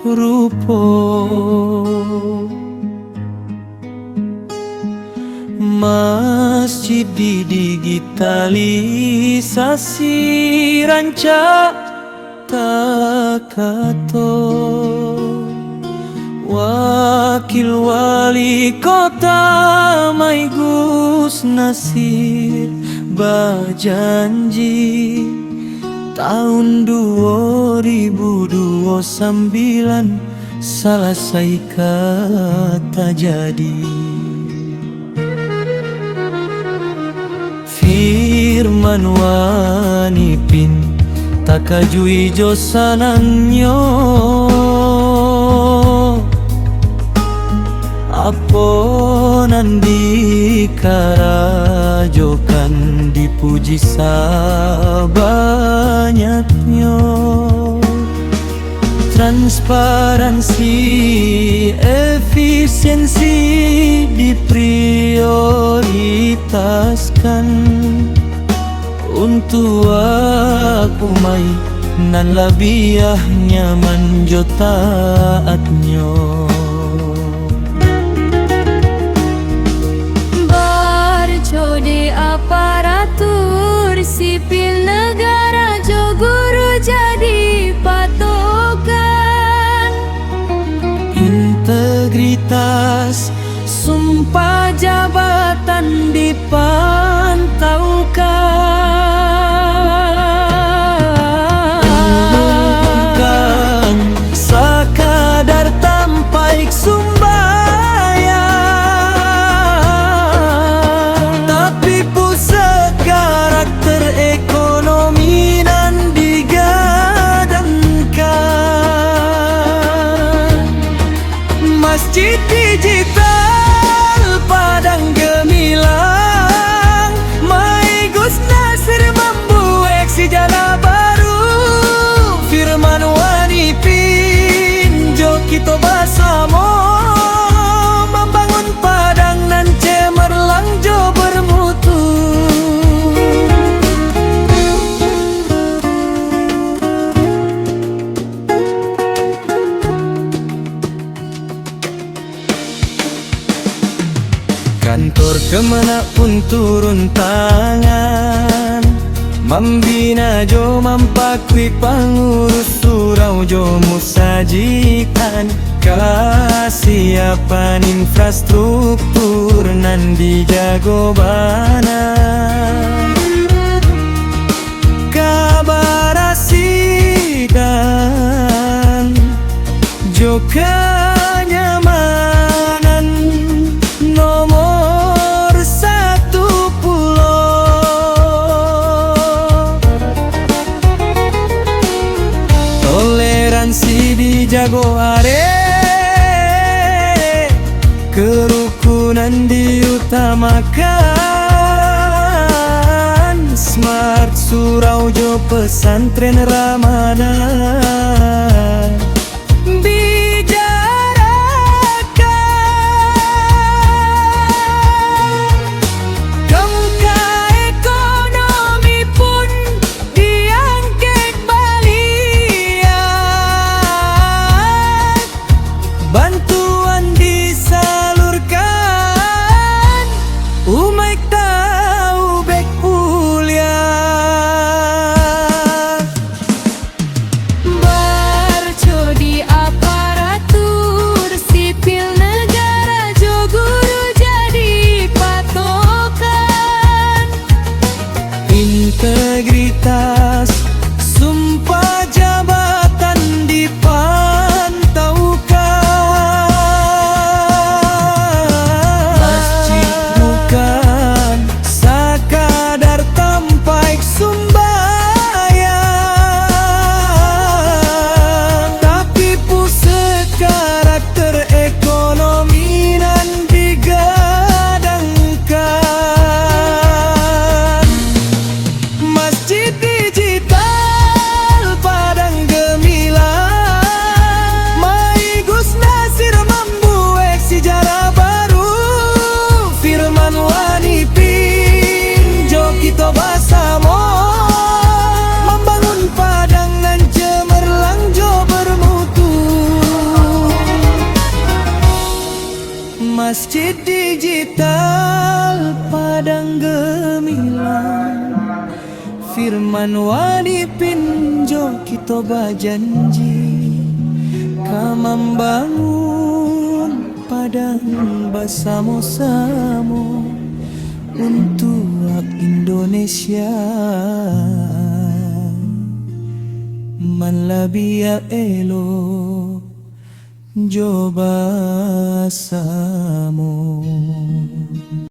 rupo. Masjid didigitalisasi rancak takato. Wakil wali kota Mai Gus Nasir berjanji tahun 2029 selesai kata jadi. Firman wanipin takajui josananyo, aponan dikarajokan dipuji sabanyaknya. Transparansi, efisiensi diprioritaskan untuk aku mai nan labiah nyaman jo taatnya. Barcode aparatur sipil negara jo guru jadi patokan. Integritas sumpah jabatan dipantaukan. Bukan sekadar tampaik sumbayang, tapi pusat karakter ekonomi dan digadangkan. Masjid digital Padang Gemilang, Mai Gus Nasir membuat sejarah baru. Firman wanipin jo kita bersama membangun Padang nan cemerlang jo bermutu. Kantor kemana pun turun tangan, membina jo mampakui pangurus surau jo musajikan. Kasiapan infrastruktur nan dijago bana. Kabar asikan jo kenyamanan nomor 1 pulau. Toleransi dijago are, kerukunan diutamakan. Smart surau jo pesantren Ramadan bantuan disalurkan, umaik tahu bek pulia. masjid digital Padang Gemilang, firman wadi pinjo kita berjanji Kamam bangun Padang bersama-sama untuk Indonesia. Man labia elo jo bersama.